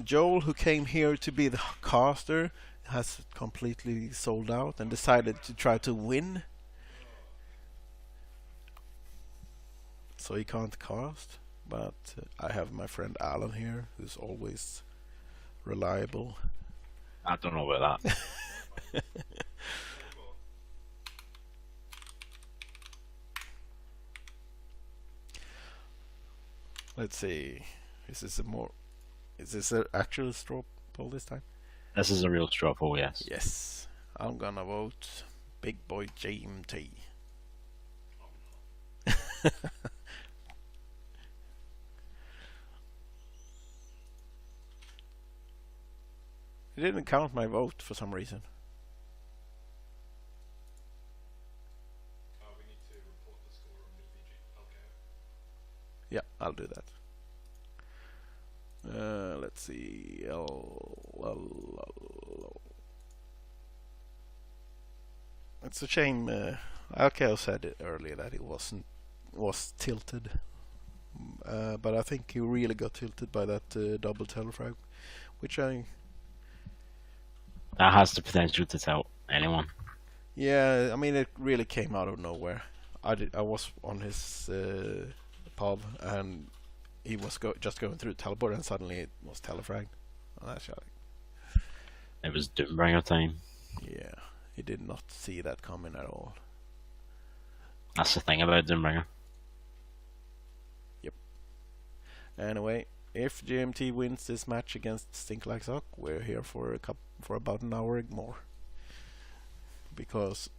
Joel, who came here to be the caster, has completely sold out and decided to try to win. So he can't cast. But I have my friend Alan here, who's always reliable. I don't know about that. Let's see. Is this an actual straw poll this time? This is a real straw poll, yes. Yes. I'm gonna vote Big Boy GMT. It didn't count my vote for some reason. We need to report the score on BBG. Okay. Yeah, I'll do that. Let's see. It's a shame. Alkeo said it earlier that it was tilted, but I think he really got tilted by that double telefrag, which that has the potential to tell anyone. Yeah, I mean it really came out of nowhere. I was on his pub and he was just going through teleport and suddenly it was telefragged. Oh, that's like, it was Doombringer time. Yeah, he did not see that coming at all. That's the thing about Doombringer. Yep. Anyway, if GMT wins this match against STINKLIKESOCK, we're here for about an hour more. Because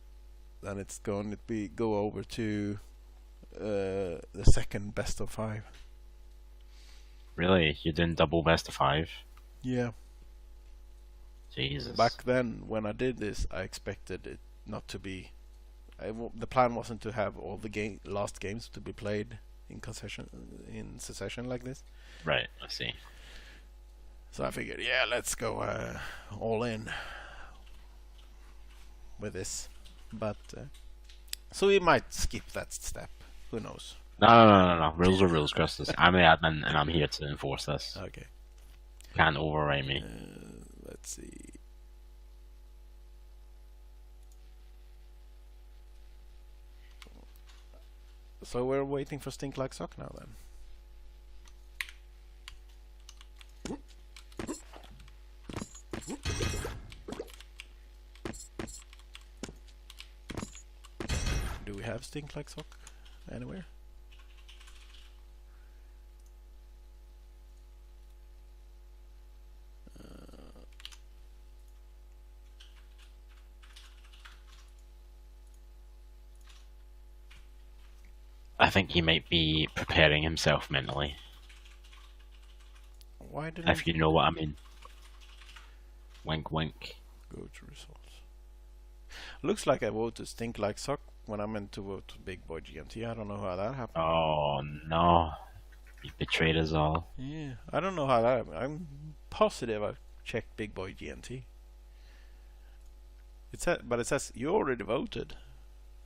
then it's going to go over to the second best of 5. Really? You're doing double best of 5? Yeah. Jesus. Back then, when I did this, I expected it not to be. The plan wasn't to have all the last games to be played in succession like this. Right, I see. So I figured, yeah, let's go all in with this. But so we might skip that step. Who knows? No. Rules are rules, Christus. I'm the admin and I'm here to enforce this. Okay. Can't override me. Let's see. So we're waiting for STINKLIKESOCK now then. Do we have STINKLIKESOCK anywhere? I think he might be preparing himself mentally. Why didn't if you know what I mean. Wink wink. Go to results. Looks like I voted STINKLIKESOCK when I meant to vote Big Boy GMT. I don't know how that happened. Oh no. You betrayed us all. Yeah, I don't know how that happened. I'm positive I checked Big Boy GMT. But it says you already voted.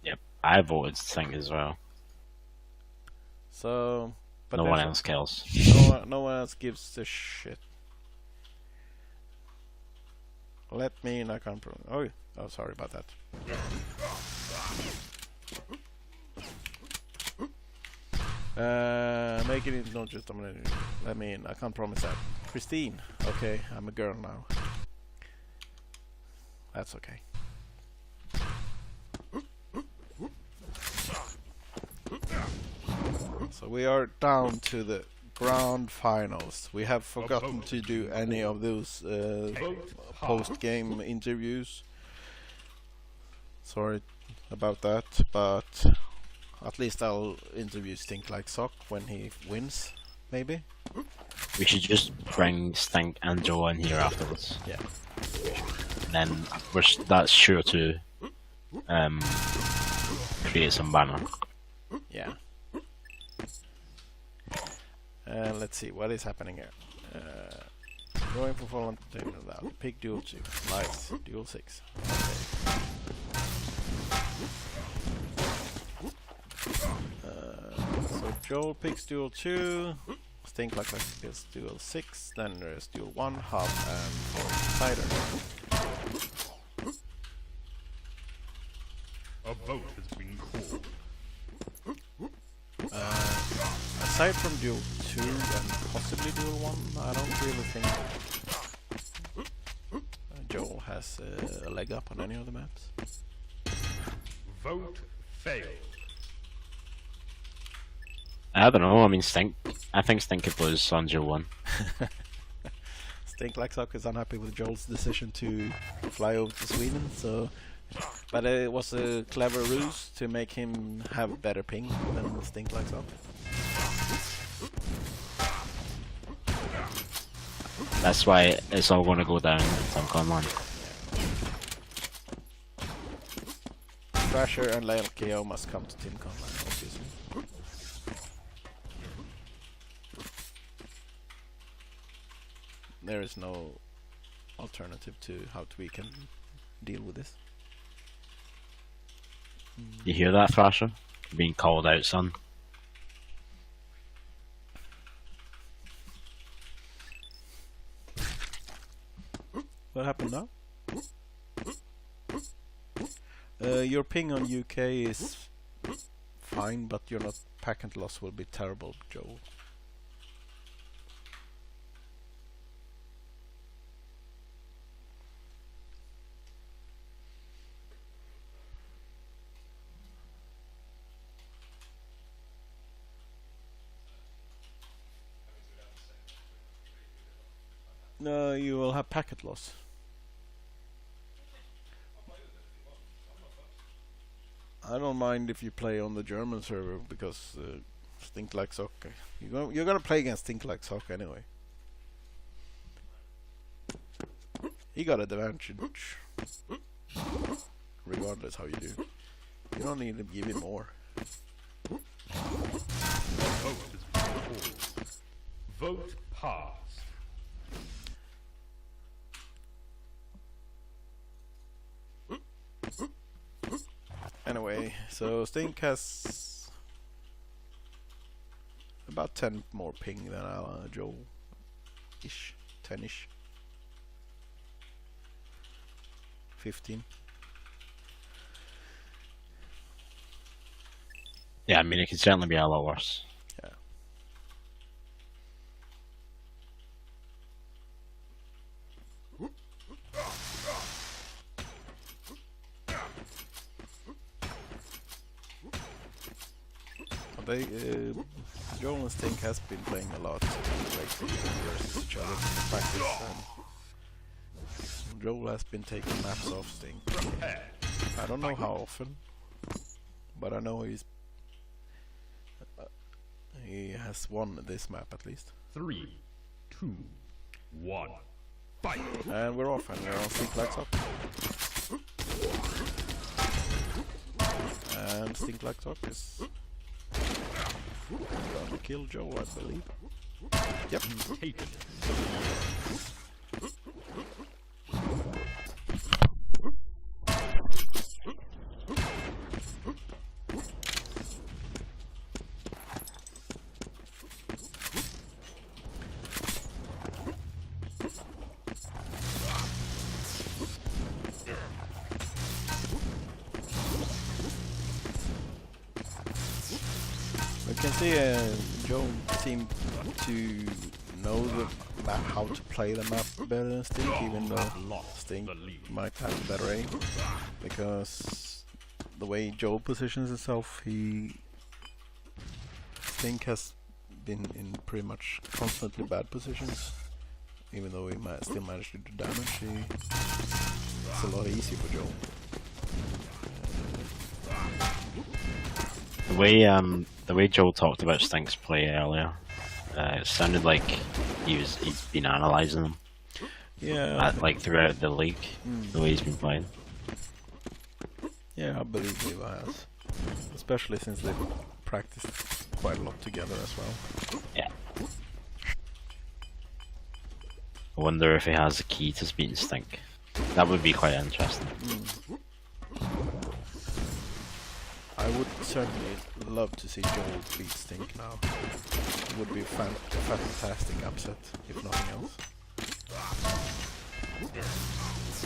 Yep, I voted Stink as well. So, but no one else cares. No one else gives a shit. Let me in. I can't. Oh, sorry about that. Make it not just a minute. Let me in. I can't promise that. Christine. Okay, I'm a girl now. That's okay. So we are down to the grand finals. We have forgotten to do any of those post-game interviews. Sorry about that, but at least I'll interview STINKLIKESOCK when he wins, maybe. We should just bring Stink and Joe in here afterwards. Yeah. Then that's sure to create some banner. Yeah. Let's see what is happening here. Going for full entertainment now. Pick duel 2. Nice. Duel 6. Okay. So Joel picks duel 2. Stink like is dual 6, then there's dual 1, half, and 4 cider. A vote has been called. Aside from dual 2 and possibly dual 1, I don't really think Joel has a leg up on any of the maps. Vote failed. I don't know. I mean, I think Stink could lose on Joe 1. STINKLIKESOCK is unhappy with Joel's decision to fly over to Sweden, so. But it was a clever ruse to make him have better ping than STINKLIKESOCK. That's why it's all going to go down in TimCon Land. Thrasher and LKO must come to TimCon Land, obviously. There is no alternative to how we can deal with this. You hear that, Thrasher? Being called out, son. What happened now? Your ping on UK is fine, but your not packet loss will be terrible, Joel. No, you will have packet loss. I don't mind if you play on the German server because STINKLIKESOCK. You're gonna play against STINKLIKESOCK anyway. He got advantage, regardless how you do. You don't need to give him more. Vote has been called. Vote passed. Anyway, so Stink has about 10 more ping than Joe-ish, 10-ish, 15. Yeah, I mean, it could certainly be a lot worse. Yeah. They, Joel and Stink has been playing a lot lately versus each other in practice, and Joel has been taking maps off Stink. I don't know how often, but I know he has won this map at least. 3, 2, 1, fight! And we're off, and we're on STINKLIKESOCK. And STINKLIKESOCK is gonna kill Joe, I believe. Yep. Taken. We can see Joe seemed to know how to play the map better than Stink, even though Stink might have better aim, because the way Joe positions himself, Stink has been in pretty much constantly bad positions, even though he still managed to do damage. It's a lot easier for Joe. The way Joel talked about Stink's play earlier, it sounded like he's been analysing them. Yeah. Like throughout the league, the way he's been playing. Yeah, I believe he has. Especially since they've practiced quite a lot together as well. Yeah. I wonder if he has a key to beating Stink. That would be quite interesting. I would certainly love to see Joel beat Stink now. It would be a fantastic upset, if nothing else.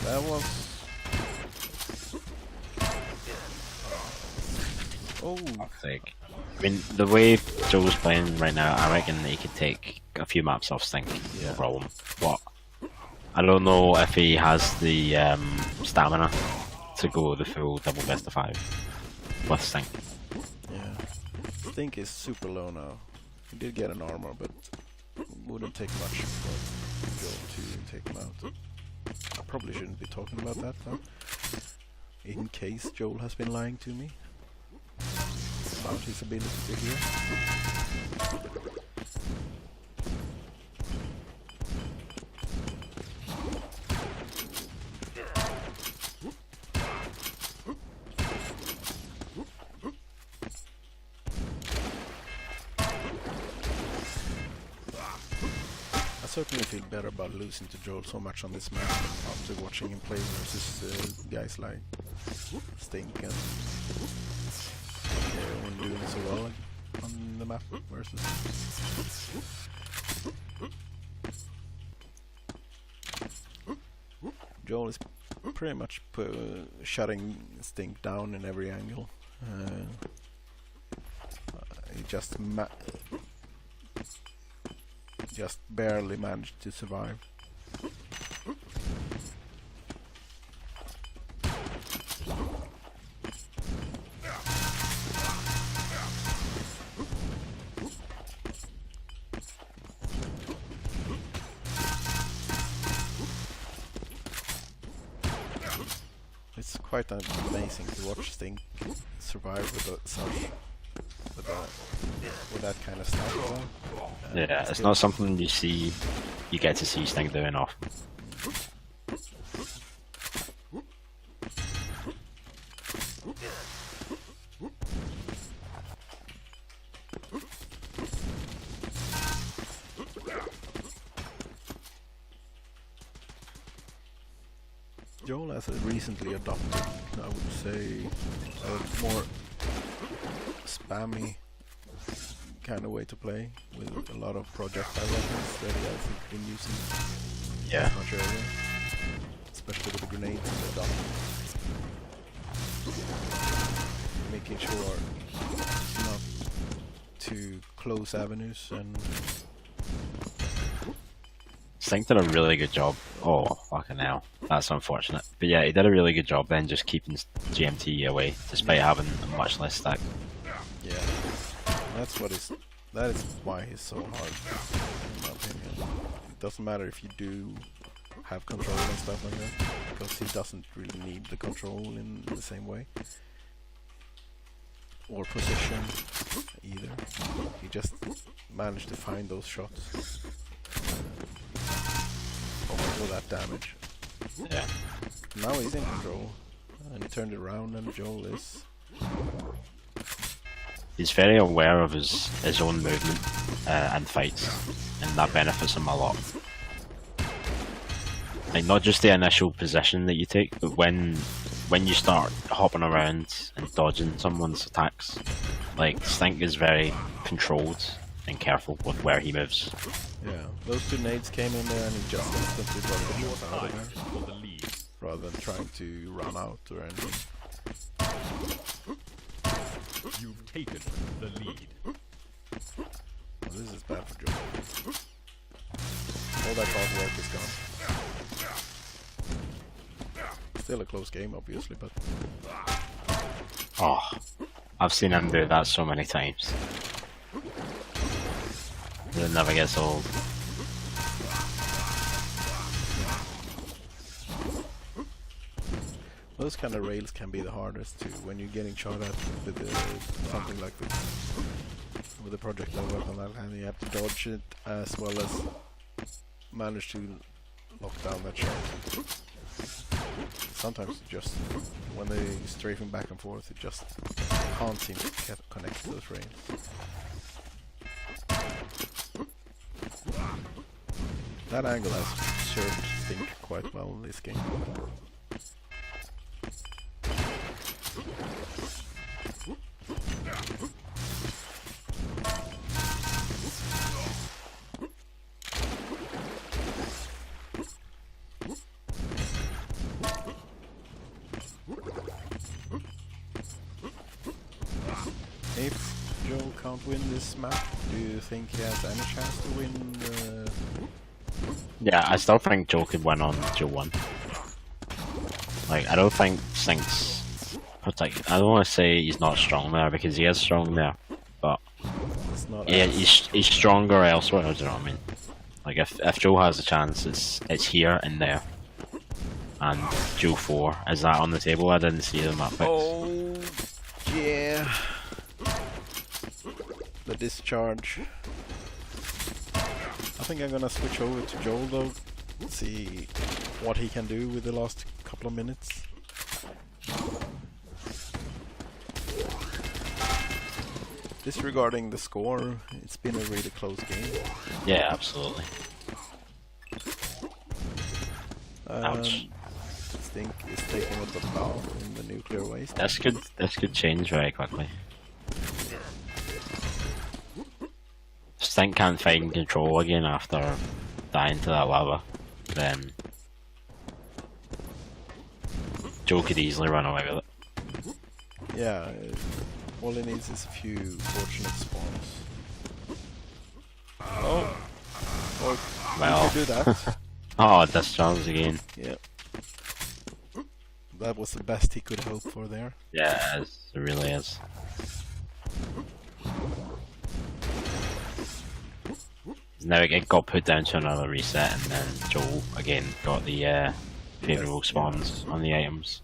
That was... Oh! Like, I mean, the way Joel's playing right now, I reckon he could take a few maps off Stink, no problem. But I don't know if he has the stamina to go the full double best of 5 with Stink. Yeah. Stink is super low now. He did get an armor, but it wouldn't take much for Joel to take him out. I probably shouldn't be talking about that though. In case Joel has been lying to me about his ability to heal. I certainly feel better about losing to Joel so much on this map after watching him play versus guys like Stink and when doing so well on the map versus. Joel is pretty much shutting Stink down in every angle. He just barely managed to survive. It's quite amazing to watch Stink survive with that kind of stuff. Yeah, it's not something you get to see Stink doing often. Joel has recently adopted, I would say, a more spammy kind of way to play, with a lot of projectile weapons that he hasn't been using much earlier, especially with the grenades and the dump. Making sure it's not too close avenues and... Stink did a really good job. Oh, fucking hell. That's unfortunate. But yeah, he did a really good job then just keeping GMT away, despite having a much less stack. Yeah, that is why he's so hard, in my opinion. It doesn't matter if you do have control and stuff like that, because he doesn't really need the control in the same way. Or position, either. He just managed to find those shots. All that damage. Yeah. Now he's in control, and he turned it around, and Joel is... He's very aware of his own movement and fights, and that benefits him a lot. Like, not just the initial position that you take, but when you start hopping around and dodging someone's attacks, like, Stink is very controlled and careful with where he moves. Yeah, those two nades came in there and he just instantly got the shot out of there, For the lead. rather than trying to run out or anything. You've taken the lead. Well, this is bad for Joel. All that hard work is gone. Still a close game, obviously, but... Oh, I've seen him do that so many times. It never gets old. Those kind of rails can be the hardest too, when you're getting shot at with something like this. With a projectile weapon like that, and you have to dodge it as well as manage to lock down that shot. Sometimes it just, when they're strafing back and forth, it just can't seem to connect to those rails. That angle has served Stink quite well in this game. can't win this map, do you think he has any chance to win? Yeah, I still think Joe could win on Joe 1. Like, I don't think Stink's... I don't want to say he's not strong there, because he is strong there, but... It's not yeah, he's stronger elsewhere, do you know what I mean? Like, if Joe has a chance, it's here and there. And Joe 4, is that on the table? I didn't see the map picks. Oh, yeah. The discharge. I think I'm gonna switch over to Joel though, see what he can do with the last couple of minutes. Disregarding the score, it's been a really close game. Yeah, absolutely. Ouch. Stink is taking up the bow in the nuclear waste. This could change very quickly. Stink can't find control again after dying to that lava, then Joe could easily run away with it. Yeah, all he needs is a few fortunate spawns. Oh, or well, you could do that. Oh, discharge again. Yeah, that was the best he could hope for there. Yeah, it really is. Now it got put down to another reset, and then Joel again got the favourable spawns on the items.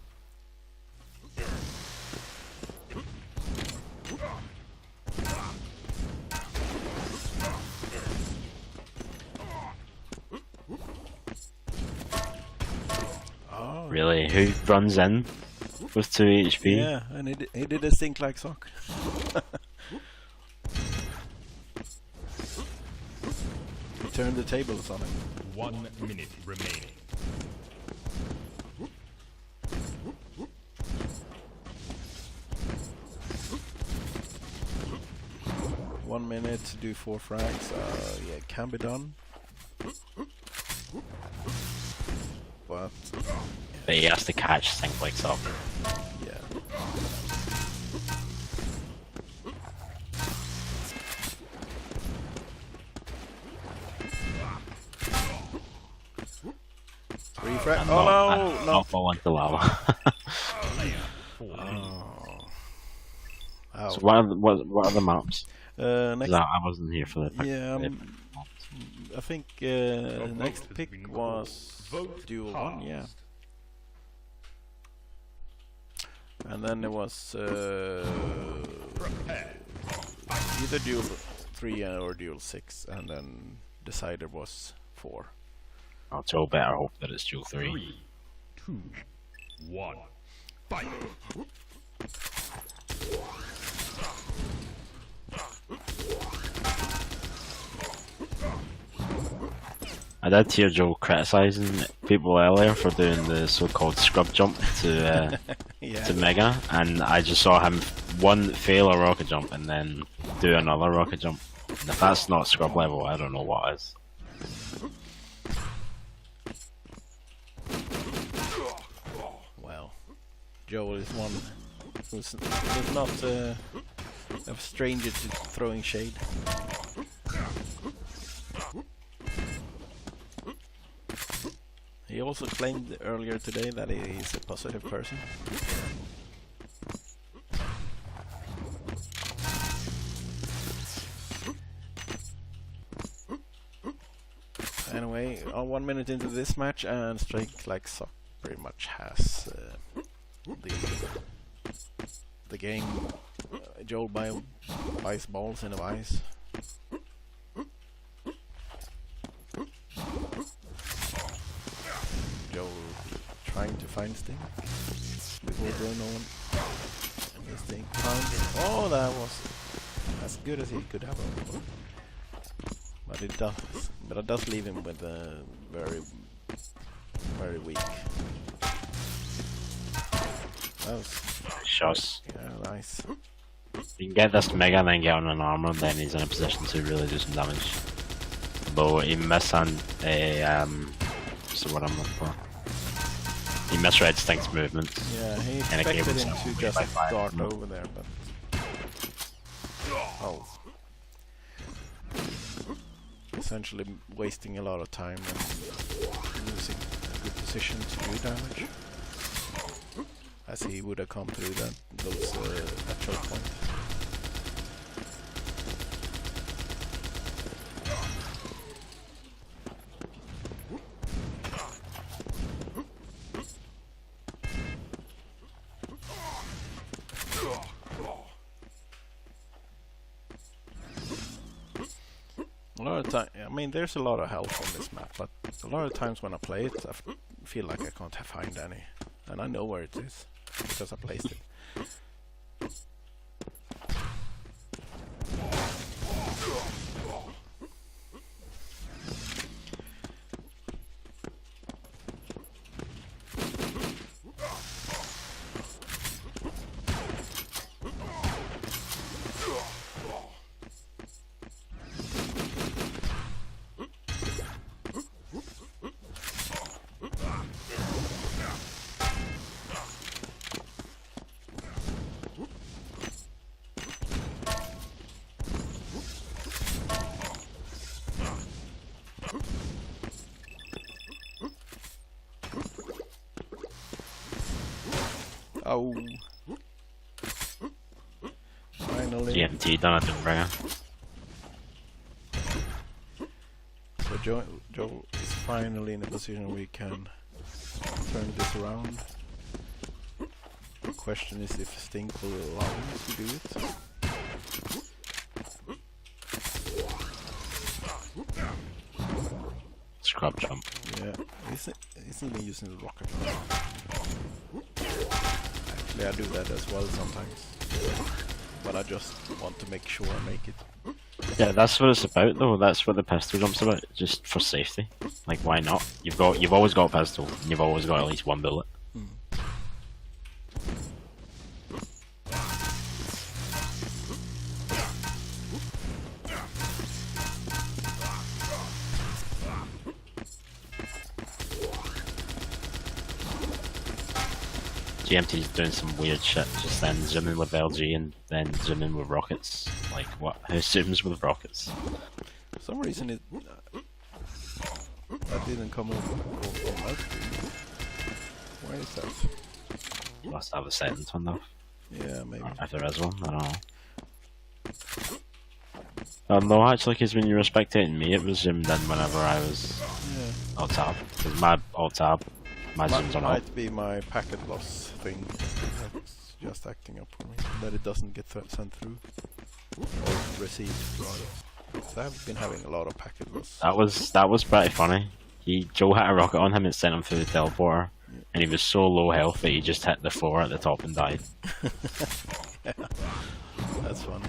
Oh, Really, who runs in with 2 HP? yeah, and he did a STINKLIKESOCK. He turned the tables on him. 1 minute remaining. One minute to do 4 frags. Yeah, it can be done. But He has to catch STINKLIKESOCK. yeah. Refrag. And Oh not no! No. fall into lava. Oh. So Ouch. what are the maps? Next. I wasn't here for the pick. Yeah. I think next has pick been was Vote Duel 1, yeah. passed. And then there was Prepare. either Duel 3 or Duel 6, and then decider was 4. I'll Joe better hope that it's Duel 3. 3, 2, 1. Fight. I did hear Joe criticising people earlier for doing the so-called scrub jump to Yeah. to Mega, and I just saw him fail a rocket jump and then do another rocket jump. And if that's not scrub level, I don't know what is. Well, Joel is one who's not a stranger to throwing shade. He also claimed earlier today that he is a positive person. Anyway, 1 minute into this match, and STINKLIKESOCK pretty much has the game. Joel buys balls in a vice. Joel trying to find Sting before going on. And the Sting found it. Oh, that was as good as he could have. But it does leave him with a very weak. That was Shots. yeah, nice. You can get this Mega and then get on an armor, then he's in a position to really do some damage. Though he what's the word I'm looking for? He misread Stink's movement. Yeah, he And it expected gave him him to just by 5. dart over there, but oh. essentially wasting a lot of time and losing a good position to do damage, as he would have come through that choke point. A lot of time, I mean, there's a lot of health on this map, but a lot of times when I play it, I feel like I can't find any, and I know where it is because I placed it. Oh. Finally. GMT done a Doombringer. So Joe is finally in a position where he can turn this around. The question is if Stink will allow him to do it. Scrub jump. Yeah, isn't he using the rocket jump? Actually, I do that as well sometimes, but I just want to make sure I make it. Yeah, that's what it's about though. That's what the pistol jump's about. Just for safety. Like, why not? You've always got a pistol. And you've always got at least one bullet. GMT's doing some weird shit, just then zooming with LG and then zooming with rockets. Like, what? Who zooms with rockets? For some reason that didn't come over on my screen. Why is that? Must have a settings turned off. Yeah, maybe. If there is one, I don't know. No, actually, because when you were spectating me, it was zoomed in whenever I was alt tab. Because my alt tab, my zooms on alt. Might be my packet loss thing that's just acting up for me, that it doesn't get sent through or received rather. So I've been having a lot of packet loss. That was pretty funny. Joe had a rocket on him and sent him through the teleporter, and he was so low health that he just hit the floor at the top and died. Yeah, that's funny.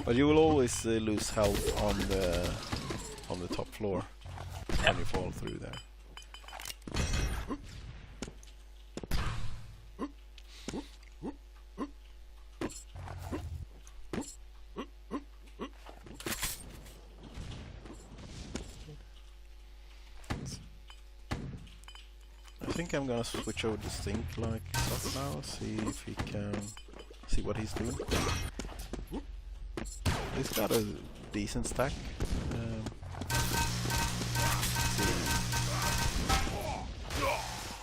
But you will always lose health on the top floor when you fall through there. I think I'm gonna switch over to STINKLIKESOCK now, see if he can see what he's doing. He's got a decent stack.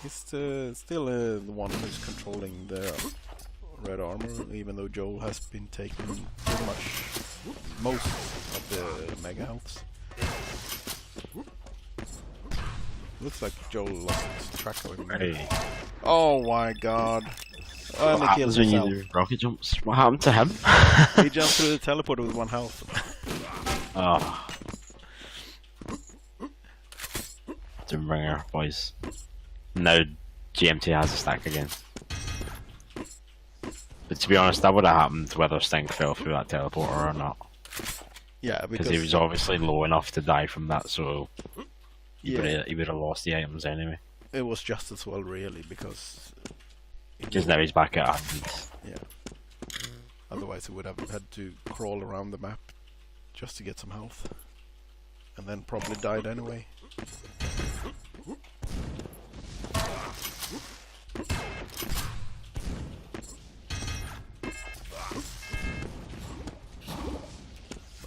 He's still the one who's controlling the red armor, even though Joel has been taking pretty much most of the mega healths. Looks like Joel lost track of him. Hey. Oh my god. What happens when you do rocket jumps? What happened to him? He jumped through the teleporter with 1 health. Oh. Doombringer, boys. Now GMT has a stack again. But to be honest, that would have happened whether Stink fell through that teleporter or not. Yeah, because he was obviously low enough to die from that, so he would have lost the items anyway. It was just as well, really, because now he's back at 100. Yeah. Otherwise, he would have had to crawl around the map just to get some health, and then probably died anyway.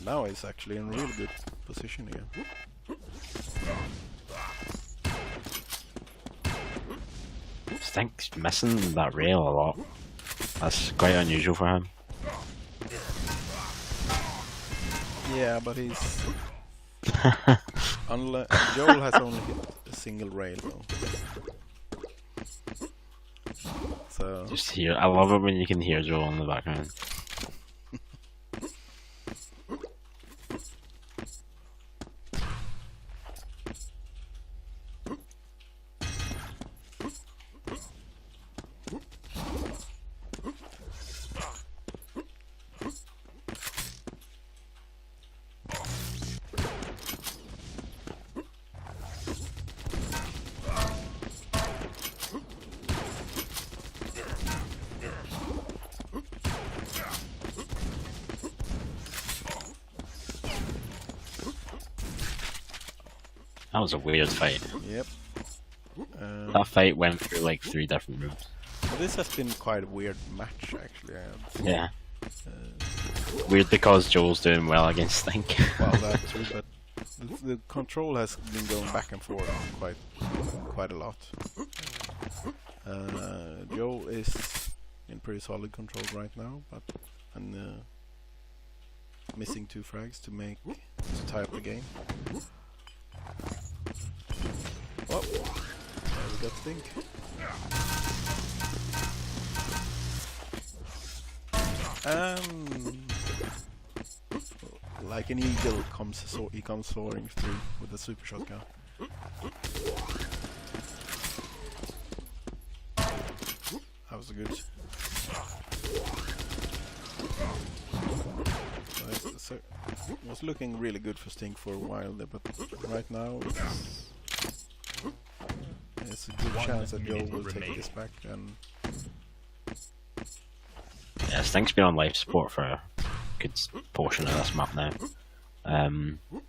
Now he's actually in a really good position again. Stink's missing that rail a lot. That's quite unusual for him. Yeah, but he's... Joel has only hit a single rail though. So... Just hear, I love it when you can hear Joel in the background. That was a weird fight. Yep. That fight went through like 3 different moves. Well, this has been quite a weird match actually. Yeah. Weird because Joel's doing well against Stink. Well, that too, but the control has been going back and forth quite a lot. Joel is in pretty solid control right now, but missing 2 frags to tie up the game. Oh, there we got Stink. Like an eagle he comes soaring through with a super shotgun. That was good. So it was looking really good for Stink for a while there, but right now it's a good chance that Joel will take this back. And yeah, Stink's been on life support for a good portion of this map now.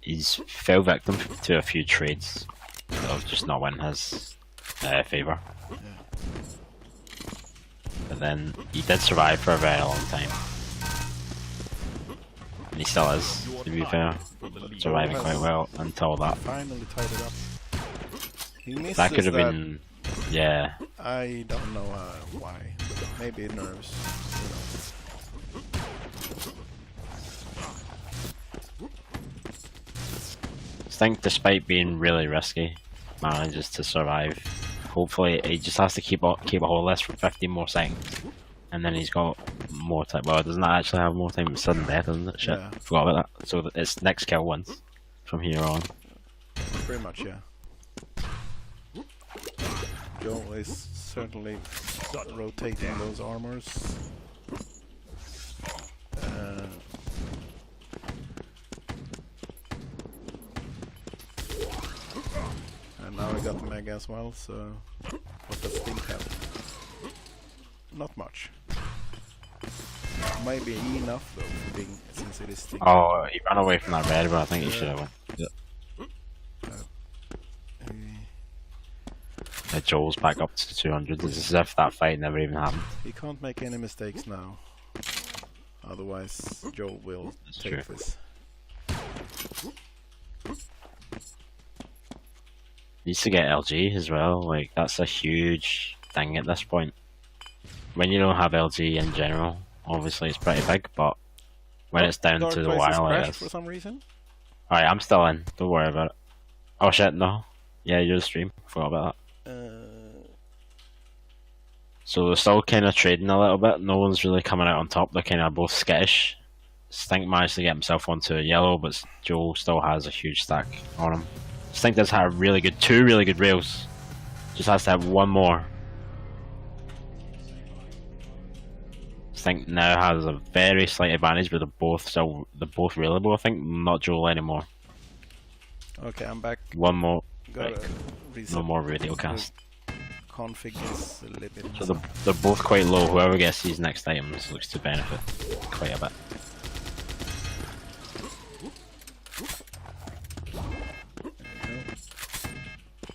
He's fell victim to a few trades that have just not went in his favour. yeah. But then he did survive for a very long time. And he still is, to be fair. Surviving quite well until that. Finally tied it up. He misses That could have been, yeah. I don't know why. Maybe nerves. Stink, despite being really risky, manages to survive. Hopefully, he just has to keep a hold of this for 15 more seconds, and then he's got more time. Well, doesn't that actually have more time? It's sudden death, isn't it? Shit, Yeah. forgot about that. So it's next kill once from here on. Pretty much, yeah. Joel is certainly rotating those armors. And now we got the Mega as well, so what does Stink have? Not much. Maybe enough though, for being, since it is Stink. Oh, he ran away from that red, but I think he should have won. Joel's back up to 200. It's as if that fight never even happened. He can't make any mistakes now. Otherwise, Joel will That's take true. this. Needs to get LG as well. Like, that's a huge thing at this point. When you don't have LG in general, obviously it's pretty big, but when it's down to the wire, it is. For some reason. Alright, I'm still in. Don't worry about it. Oh shit, no. Yeah, you're the stream. Forgot about that. So they're still kind of trading a little bit. No one's really coming out on top. They're kind of both skittish. Stink managed to get himself onto a yellow, but Joel still has a huge stack on him. Stink does have two really good rails. Just has to have one more. Stink now has a very slight advantage, but they're both railable. I think not Joel anymore. Okay, I'm back. One more. Gotta Right. reset No more radio cast. config is a little bit. So they're both quite low. Whoever gets these next items looks to benefit quite a bit.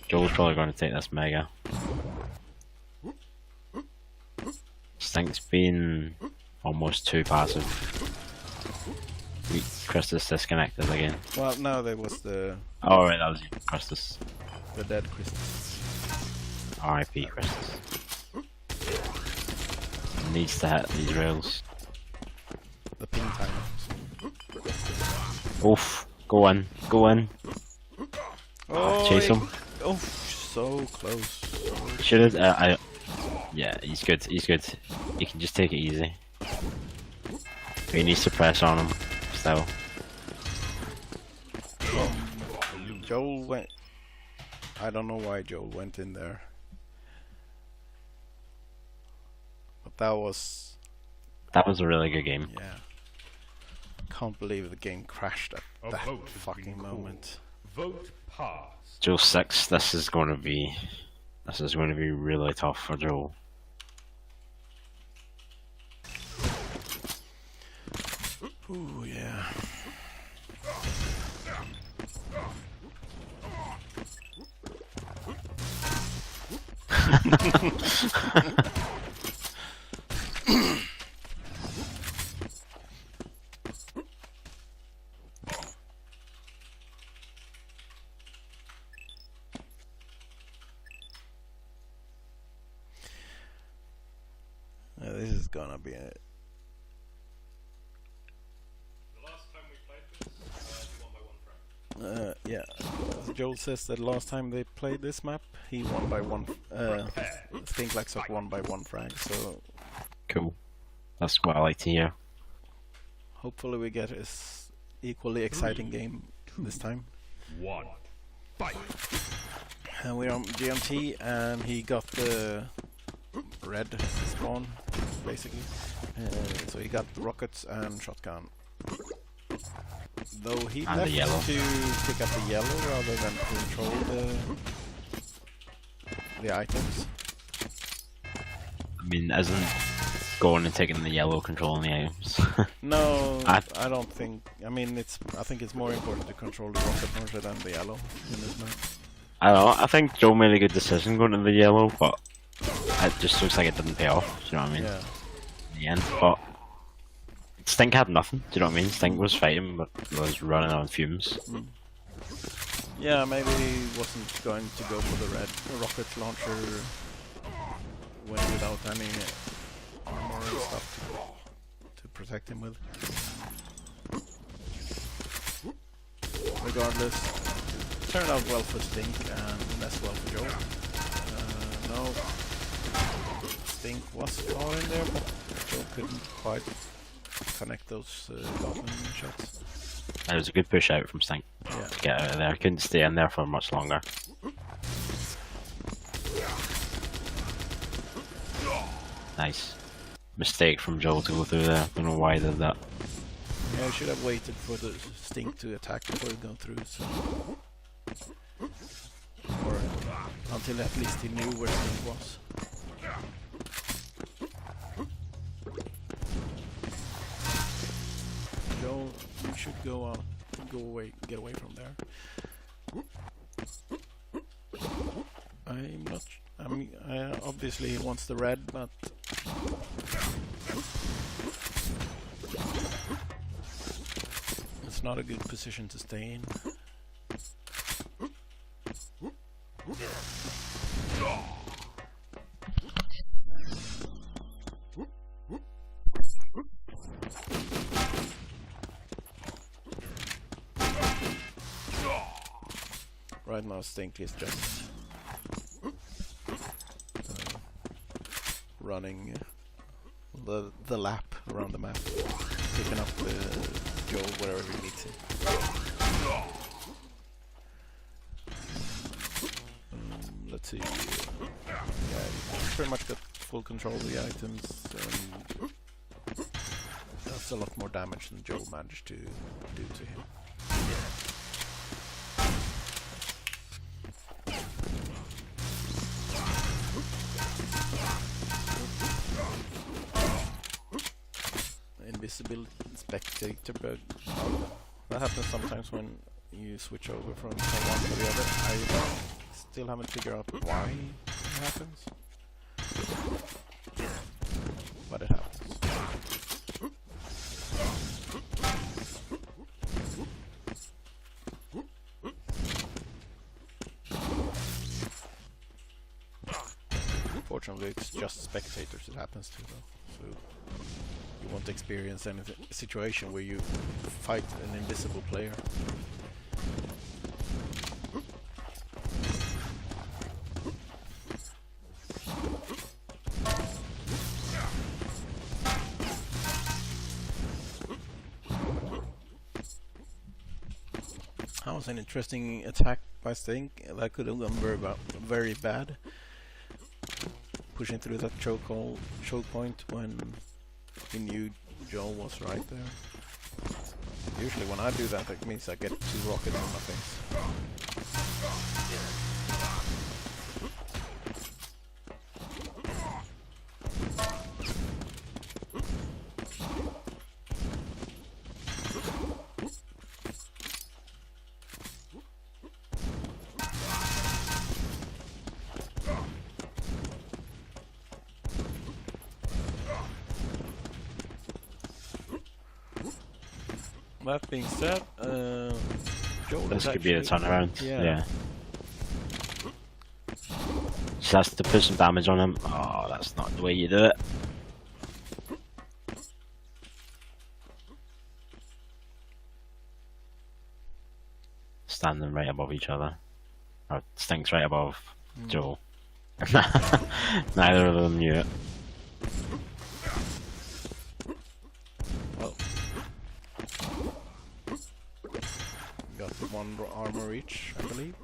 Joel's probably going to take this mega. Stink's been almost too passive. Christus disconnected again. Well, no, there was the Oh right, that was Christus. dead Christus. R.I.P. Christus. Needs to hit these rails. The ping timer. Oof. Go in. Go in. Oh, Chase him. Oh, so close. Should have. Yeah, he's good. He's good. You can just take it easy. He needs to press on him. Still. Joel went. I don't know why Joel went in there. But that was a really good game. yeah. Can't believe the game crashed at A that vote has been fucking called. moment. Vote passed. Joel 6. This is going to be really tough for Joel. Ooh yeah. This is gonna be it. The last time we played this, you won by 1 frame. Yeah. Joel says that last time they played this map, he won by one. STINKLIKESOCK won by 1 frag. So Cool. That's what I like to hear. hopefully we get a equally exciting game this time. 1. Fight. And we're on GMT, and he got the red spawn, basically. So he got the rockets and shotgun. Though he And the left yellow. to pick up the yellow rather than control the items. I mean, isn't going and taking the yellow controlling the items? No, I- I don't think. I mean, I think it's more important to control the rocket launcher than the yellow in this map. I don't know. I think Joe made a good decision going to the yellow, but it just looks like it didn't pay off. Do you know what I mean? Yeah. In the end, but Stink had nothing. Do you know what I mean? Stink was fighting, but was running on fumes. Yeah, maybe he wasn't going to go for the red rocket launcher without any armor and stuff to protect him with. Regardless, turned out well for Stink and less well for Joe. No, Stink was far in there, but Joe couldn't quite connect those goblin shots. It was a good push out from Stink Yeah. to get out of there. Couldn't stay in there for much longer. Nice. Mistake from Joel to go through there. Don't know why he did that. Yeah, I should have waited for the Stink to attack before he go through, so... Or until at least he knew where Stink was. Joel, you should go out, get away from there. I'm not... I mean, obviously he wants the red, but... It's not a good position to stay in. Right now Stink is just running the lap around the map, picking up Joe wherever he needs him. Let's see. Yeah, he's pretty much got full control of the items, and that's a lot more damage than Joe managed to do to him. Invisible spectator bug. That happens sometimes when you switch over from one to the other. I still haven't figured out why it happens, but it happens. unfortunately it's just spectators it happens to though. So you won't experience any situation where you fight an invisible player. That was an interesting attack by Stink. That could have gone very bad. Pushing through that choke point when he knew Joel was right there. Usually when I do that, that means I get 2 rockets on my face. That being said, Joel This is could be a actually- turnaround. Yeah. Yeah. Just has to put some damage on him. Oh, that's not the way you do it. Standing right above each other. Or Stink's right above Joel. Neither of them knew it. Well, got 1 armor each, I believe.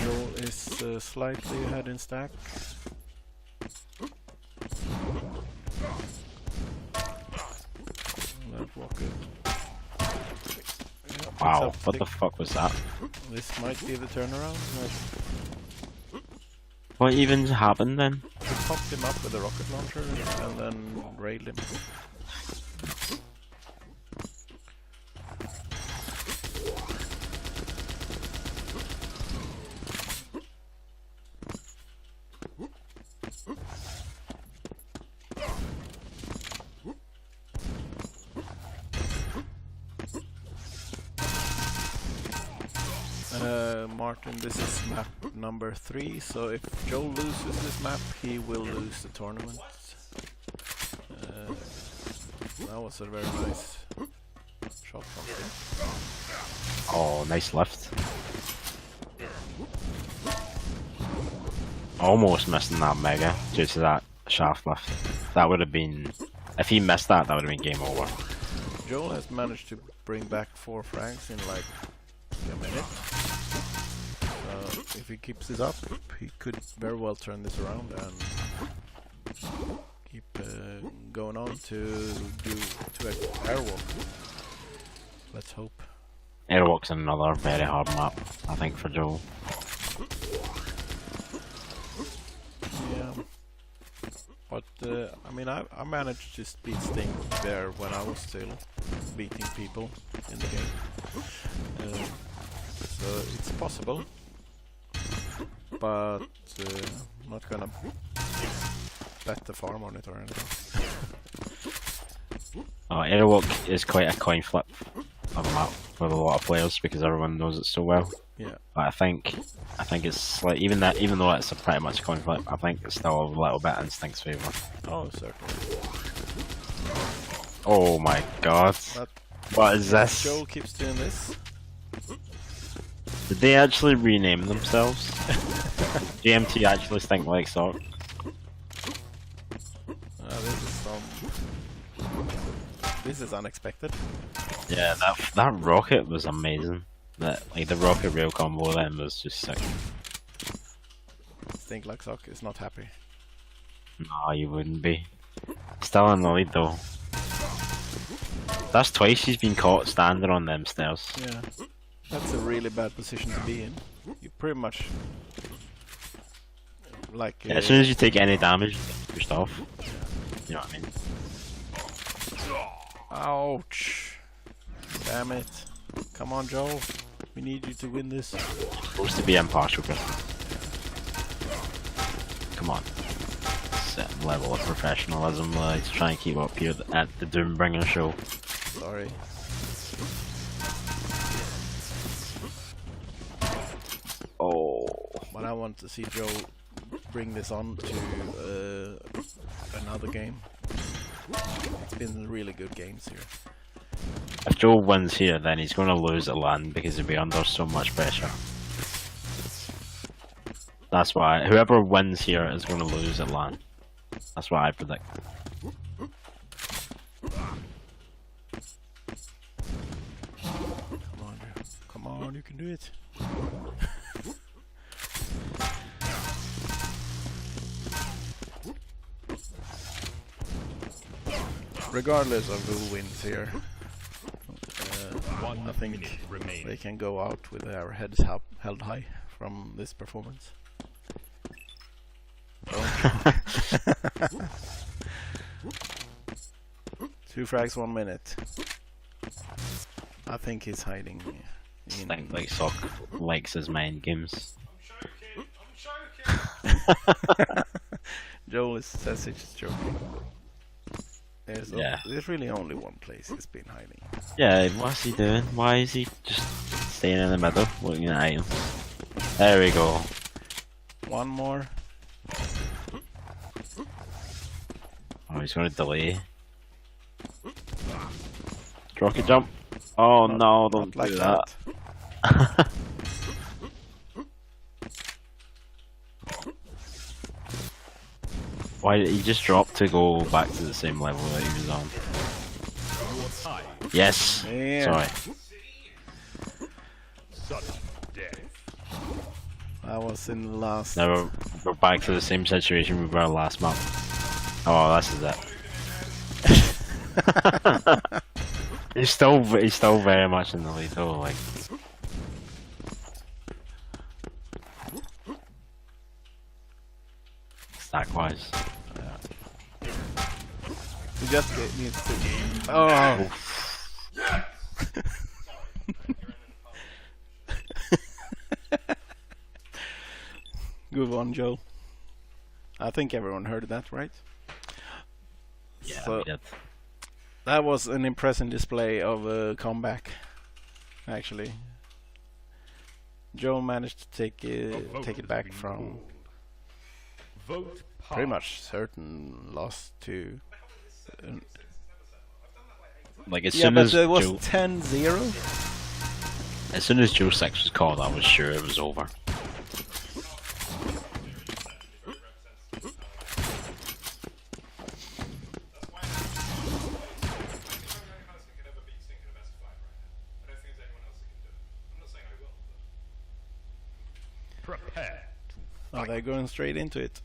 Joel is slightly ahead in stack. That rocket. Yeah, Wow, picks up what the fuck was that? This might be the turnaround. What even happened then? He popped him up with a rocket launcher and then railed him. Martin, this is map number 3, so if Joel loses this map, he will lose the tournament. That was a very nice shot from him. Oh, nice lift. Almost missing that mega due to that shaft lift. That would have been... If he missed that, that would have been game over. Joel has managed to bring back 4 frags in like a minute. If he keeps this up, he could very well turn this around and keep going on to an airwalk. Let's hope. Airwalk's another very hard map, I think, for Joel. Yeah. But I mean, I managed to beat Sting there when I was still beating people in the game. So it's possible. But I'm not gonna bet the farm on it or anything. Airwalk is quite a coin flip of a map with a lot of players because everyone knows it so well. Yeah. But I think it's like even though it's a pretty much coin flip, I think it's still a little bit in Stink's favour. Oh, certainly. Oh my god! But What is this? Joel keeps doing this. Did they actually rename themselves? GMT actually STINKLIKESOCK. This is unexpected. Yeah, that rocket was amazing. The rocket rail combo then was just sick. STINKLIKESOCK is not happy. No, you wouldn't be. Still in the lead though. That's twice he's been caught standing on them stairs. Yeah. That's a really bad position to be in. You pretty much like Yeah, as soon as you take any damage, you get pushed off. You know what I mean? ouch. Damn it. Come on, Joel. We need you to win this. Supposed to be impartial, Chris. Come on. Certain level of professionalism to try and keep up here at the Doombringer show. Sorry. Oh. But I I want to see Joe bring this on to another game. It's been really good games here. If Joe wins here, then he's going to lose at land because he'll be under so much pressure. That's why whoever wins here is going to lose at land. That's what I predict. Come on, Joe. Come on, you can do it. Regardless of who wins here, I think they can go out with their heads held high from this performance. Two frags, 1 minute. I think he's hiding in... STINKLIKESOCK likes his mind games. I'm joking. Joel says he's just joking. Yeah. There's really only one place he's been hiding. Yeah, what's he doing? Why is he just staying in the middle, looking at items? There we go. One more. Oh, he's gonna delay. Rocket jump. Oh no, don't Like do that. that. Why did he just drop to go back to the same level that he was on? Yes. Yeah. Sorry. I was in the last... Now we're back to the same situation we were last map. Oh, this is it. he's still very much in the lead though, like. Stack wise. He just needs to... Oh! Good one, Joe. I think everyone heard that, right? Yeah, So, we did. that was an impressive display of a comeback, actually. Joe managed to take it back from pretty much certain loss to... Like as yeah, soon but as it was Joe, 10-0. as soon as Joe 6 was called, I was sure it was over. Oh, they're going straight into it.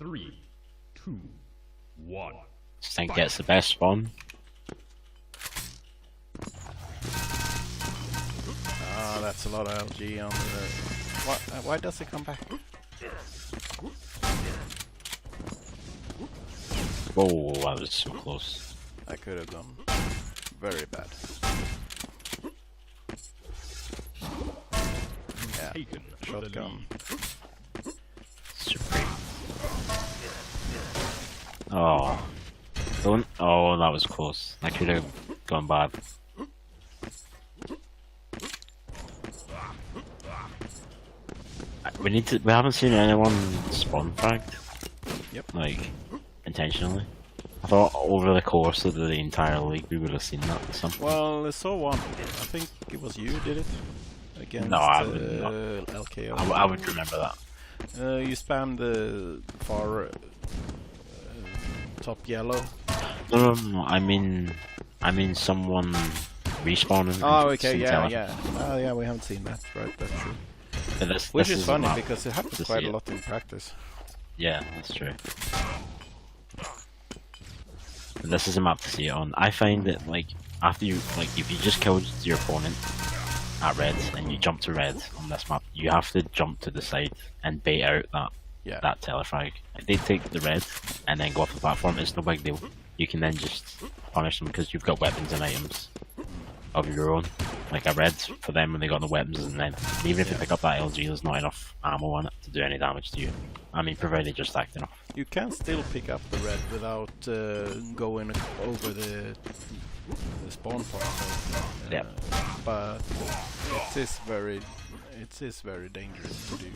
Three, two, one. Stink gets the best spawn. Ah, that's a lot of LG on the... Why does it come back? Whoa, that was so close. That could have gone very bad. Yeah, Taken the shotgun. Supreme. Oh. Don't. Oh, that was close. That could have gone bad. We need to. We haven't seen anyone spawn fragged. Yep. Like, intentionally. I thought over the course of the entire league we would have seen that at some point. Well, I saw one. I think it was you did it against No, I would not. LKO. I would remember that. You spammed the far top yellow. No. I mean someone respawning. Oh, and okay, seeing yeah, tele- yeah. Oh, yeah, we haven't seen that. Right, that's true. But this, Which this is a funny map because it happens to quite see a it. lot in practice. Yeah, that's true. But this is a map to see it on. I find that like after you if you just killed your opponent at red and you jump to red on this map, you have to jump to the side and bait out that telefrag. If they take the red and then go off the platform, it's no big deal. You can then just punish them because you've got weapons and items of your own. Like a red for them when they got the weapons, and then even if you pick up that LG, there's not enough ammo on it to do any damage to you. I mean, provided they just act enough. You can still pick up the red without going over the the spawn point. So, Yeah. But it is very dangerous to do.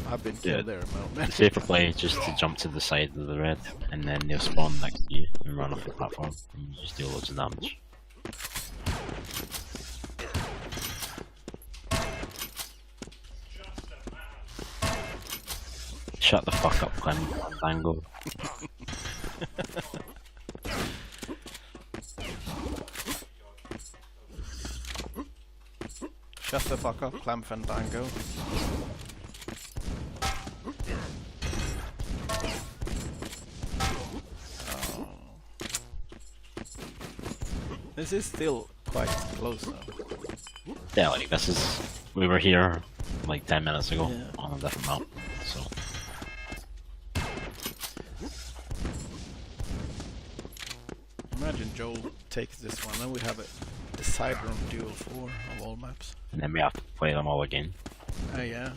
I've been killed there many The safer times. play is just to jump to the side of the red, and then they'll spawn next to you and run off the platform, and you just deal loads of damage. Shut the fuck up, Clem. Dangle. Shut the fuck up, Clam Fandango. Oh. This is still quite close now. Yeah, like this is. We were here like 10 minutes ago Yeah. on a different map, so. Imagine Joel takes this one, and we have a side room duel 4 of all maps. And then we have to play them all again. Yeah.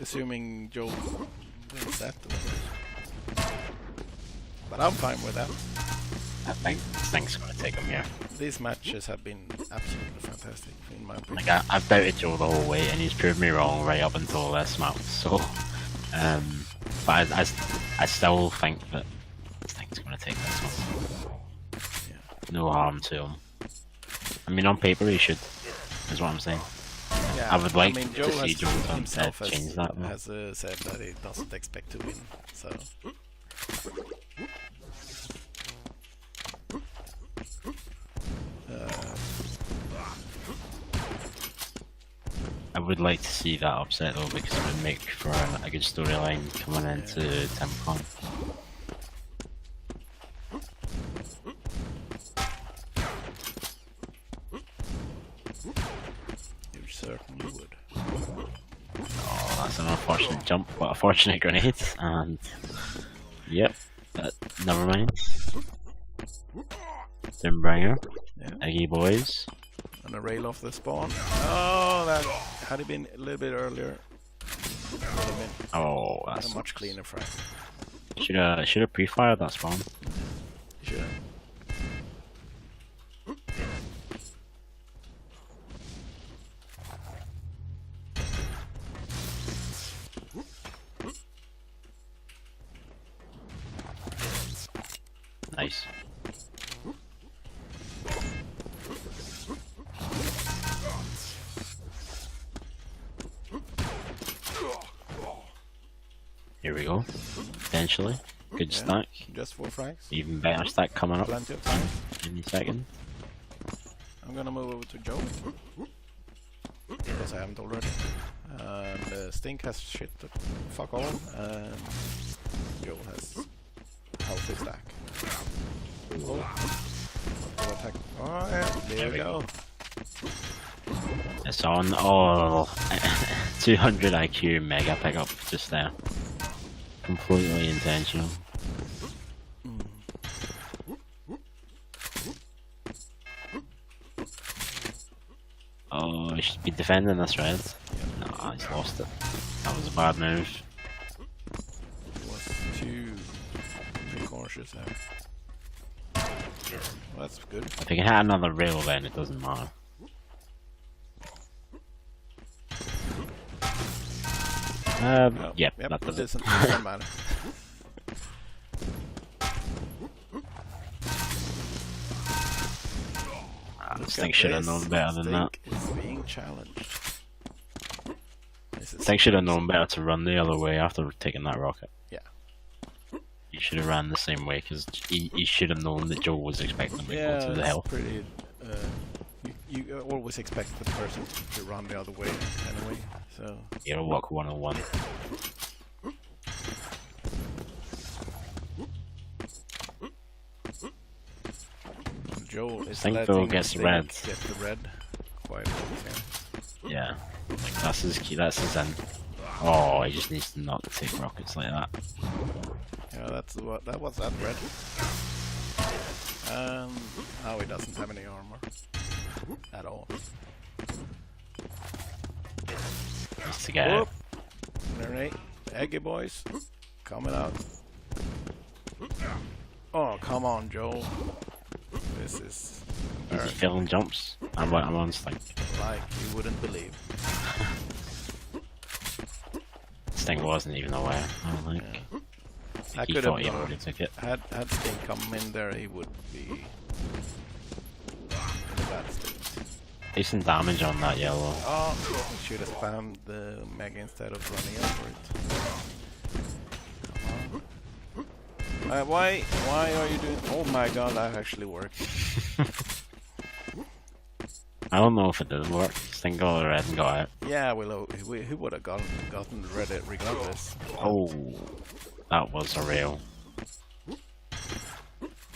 Assuming Joel wins that. But I'm fine with that. I think Stink's gonna take them here. These matches have been absolutely fantastic in my opinion. Like I've doubted Joe the whole way, and he's proved me wrong right up until this map. So, but I still think that Stink's gonna take this one. Yeah. No harm to him. I mean, on paper he should, is what I'm saying. Yeah, I would like mean, to see Joel himself change that. has said that he doesn't expect to win. So I would like to see that upset though, because it would make for a good storyline coming into TimCon. you certainly would. Oh, that's an unfortunate jump, but a fortunate grenade, and yep, but never mind. Doombringer, Yeah. Eggy boys. Gonna rail off the spawn. Oh, that had it been a little bit earlier, would have been Oh, a that's much cleaner frag. should have pre-fired that spawn. Sure. Nice. Here we go. Eventually. Good Yeah. stack. Just 4 frags. Even better stack coming up Plenty of time. any second. I'm gonna move over to Joe. Because I haven't already. And Stink has shit to fuck all. And Joe has healthy stack. Oh. Attack. Oh yeah, there we go. It's on. Oh, 200 IQ mega pickup just there. Completely intentional. Oh, he should be defending this red. No, he's lost it. That was a bad move. Was too cautious there. Well, that's good. If he can hit another rail, then it doesn't matter. Oh, yep, that does it. doesn't matter. Stink should have known better than that. Stink is being challenged. This is Stink should have known better to run the other way after taking that rocket. Yeah. He should have ran the same way, because he should have known that Joe was expecting him to go to the hill. pretty. You always expect the person to run the other way anyway. So Hero walk 101. Joel is Stink letting though gets Stink red. get the red quite a lot. Yeah. Yeah, like that's his key. That's his end. Oh, he just needs to not take rockets like that. Yeah, that's what that was. That red. Now he doesn't have any armor at all. Needs to get out. Alright, Eggy boys, coming out. Oh, come on, Joel. This is Is he embarrassing. feeling jumps? I'm on Stink. Like you wouldn't believe. Stink wasn't even aware, I don't think. Yeah. I He could thought have he gone. already took it. Had Sting come in there, he would be in a bad state. Decent damage on that yellow. Oh, he should have spammed the mega instead of running over it. Why are you doing? Oh my god, that actually worked. I don't know if it did work. Stink got red and got out. Yeah, well, he would have gotten the red regardless. Oh, that was a rail.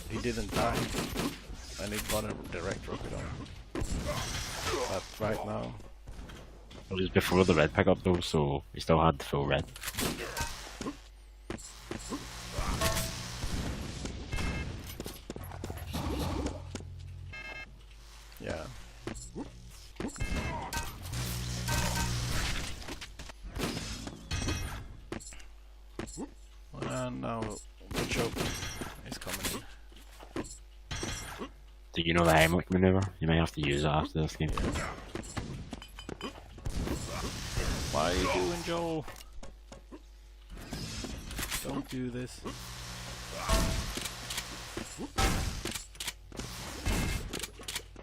He didn't die, and he got a direct rocket on. But right now, It was before the red pickup though, so he still had the full red. yeah. And now the choke is coming in. Do you know the Heimlich maneuver? You may have to use it after this game. Why are you doing, Joel? Don't do this.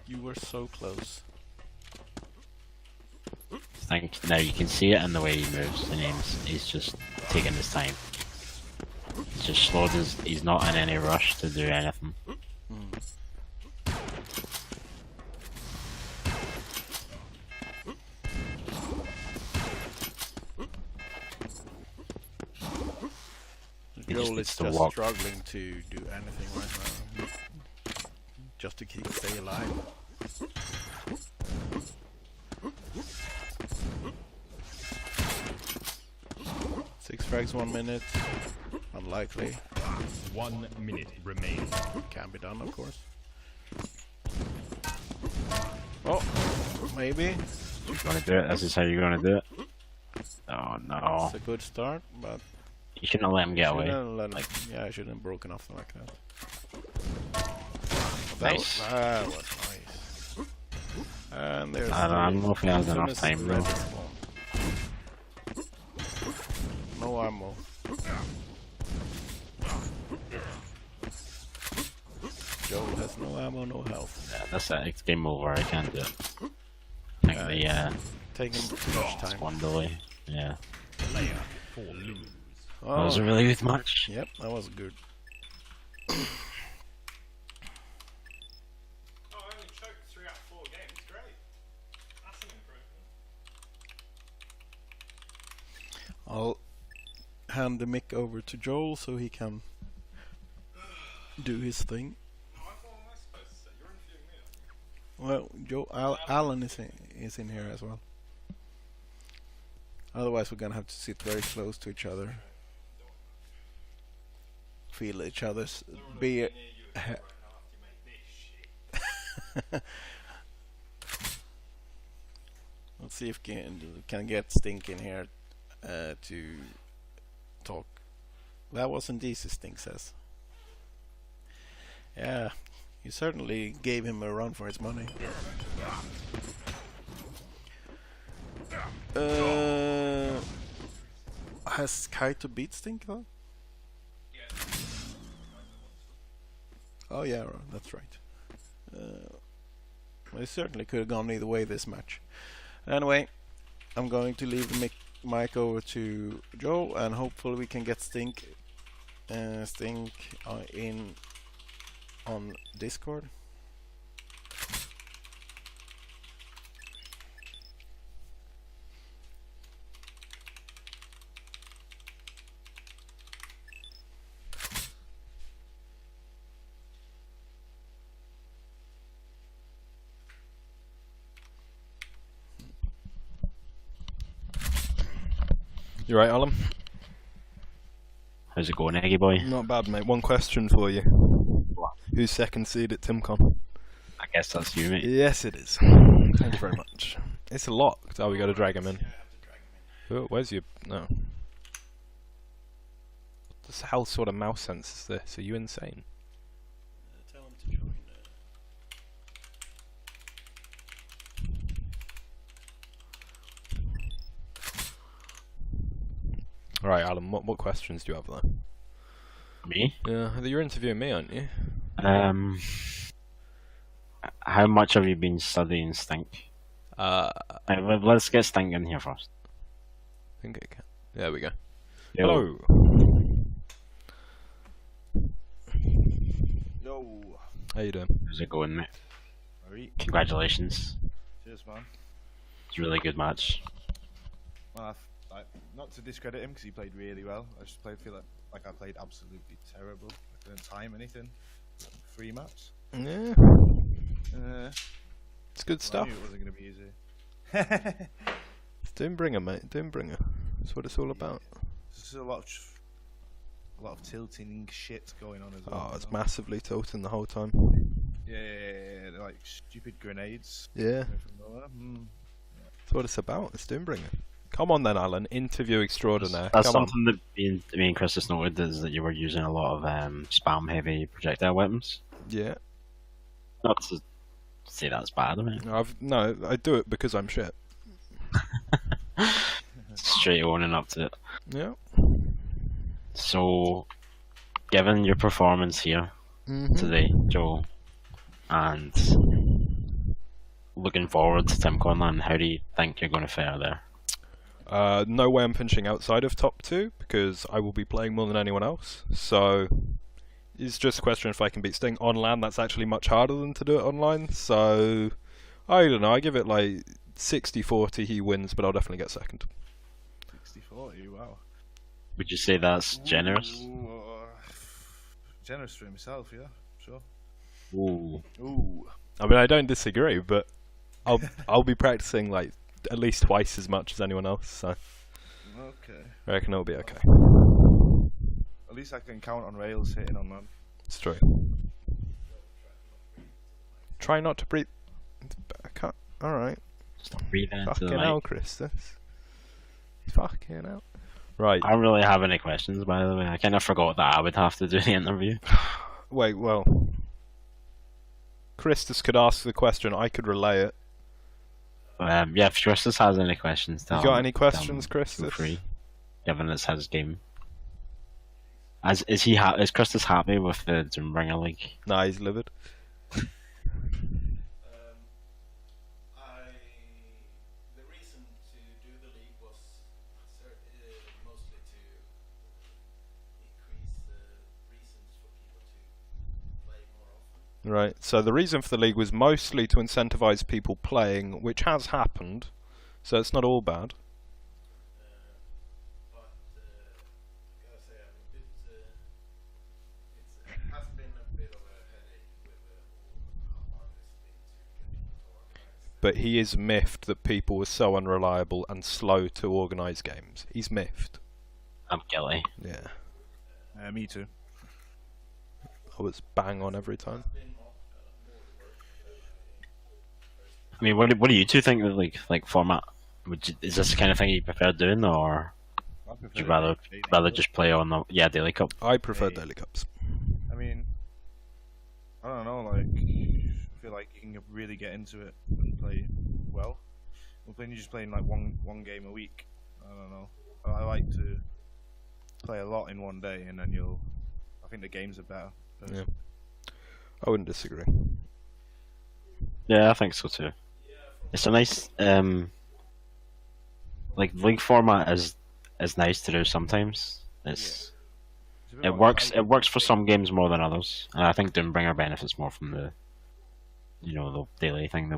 You were so close. Stink. Now you can see it in the way he moves, and he's just taking his time. He's just slowed he's not in any rush to do anything. Joel just is needs to just walk. struggling to do anything right now. Just to stay alive. Six frags, 1 minute. Unlikely. 1 minute remaining. Can be done, of course. Oh, maybe. You're gonna do it. This is how you're gonna do it. Oh no! It's a good start, but You shouldn't let him get away. yeah, I shouldn't have broken off like that. Nice. That was nice. And there's I don't know if he has enough infamous time red though. spawn. No ammo. Joel has no ammo, no health. Yeah, that's it. It's game over. I can't do it. I think the Taking too much time. one delay. Yeah. Player 4 lose. That was a really good match. Yep, that was good. Oh, I only choked 3 out of 4 games. Great. That's an improvement. I'll hand the mic over to Joel so he can do his thing. What am I supposed to say? You're interviewing me. Well, Alan is in here as well. Otherwise, we're gonna have to sit very close to each other, feel each other's beer. Near you again right now after you made this shit. Let's see if can get Stink in here to talk. That wasn't easy, Stink says. Yeah, you certainly gave him a run for his money. Has Kaito beat Stink though? Oh yeah, that's right. It certainly could have gone either way this match. Anyway, I'm going to leave the mic over to Joe, and hopefully we can get Stink in on Discord. You right, Alan? How's it going, Eggy boy? Not bad, mate. One question for you. What? Who's second seed at TimCon? I guess that's you, mate. Yes, it is. Thank you very much. It's locked. Oh, we got to drag him in. Where's your... No. What the hell sort of mouse sense is this? Are you insane? Tell him to join. Right, Alan. What questions do you have there? Me? Yeah, you're interviewing me, aren't you? How much have you been studying Stink? I Let's get Stink in here first. think I can. There we go. Yo. Hello. Yo. How you doing? How's it going, mate? Alright. Congratulations. Cheers, man. It's a really good match. Well, not to discredit him because he played really well. I just feel like I played absolutely terrible. I couldn't time anything. 3 maps. Yeah. It's good I stuff. knew it wasn't going to be easy. It's Doombringer, mate. Doombringer. That's what it's all about. There's a lot of tilting shit going on as well. Oh, it's massively tilting the whole time. Yeah, like stupid grenades. Yeah. coming from nowhere. That's what it's about. It's Doombringer. Come on then, Alan. Interview extraordinaire. That's Come on. something that me and Chris has noted, is that you were using a lot of spam-heavy projectile weapons. Yeah. Not to say that's bad, I mean. No, I do it because I'm shit. Straight owning up to it. Yeah. So, given your performance here today, Joe, and looking forward to TimConland, how do you think you're going to fare there? No way I'm finishing outside of top 2 because I will be playing more than anyone else. So it's just a question if I can beat Sting on LAN. That's actually much harder than to do it online. So I don't know. I give it like 60-40. He wins, but I'll definitely get second. 60-40, wow. Would you say that's generous? Ooh, generous for himself, yeah, sure. Ooh. Ooh. I mean, I don't disagree, but I'll be practicing like at least twice as much as anyone else. So Okay. I reckon it'll be okay. At least I can count on rails hitting on them. It's true. Try not to breathe. I can't. All right. Stop breathing into the Fucking mic. hell, Chris. This. Fucking hell. Right. I don't really have any questions, by the way. I kind of forgot that I would have to do the interview. Wait. Well. Christus could ask the question. I could relay it. Yeah, if Christus has any questions, You got any questions, Christus? Feel free, given it's his game. Is Christus happy with the Doombringer League? Nah, he's livid. The reason to do the league was mostly to increase the reasons for people to play more often. Right. So the reason for the league was mostly to incentivize people playing, which has happened. So it's not all bad. But I gotta say, I'm a bit. It has been a bit of a headache with how hard it's been to get people to organize. But he is miffed that people were so unreliable and slow to organize games. He's miffed. I'm guilty. Yeah. Me too. I was bang on every time. I mean, what do you two think of like format? Is this the kind of thing you prefer doing, or would you rather just play on the Daily Cup? I prefer Hey. daily cups. I mean, I don't know, like, I feel like you can really get into it and play well. When you're just playing like one game a week, I don't know. I like to play a lot in one day, and then I think the games are better. Yeah. I wouldn't disagree. Yeah, I think so too. It's a nice like league format is nice to do sometimes. It's a bit It like works. how- It works for some games more than others, and I think Doombringer benefits more from the daily thing,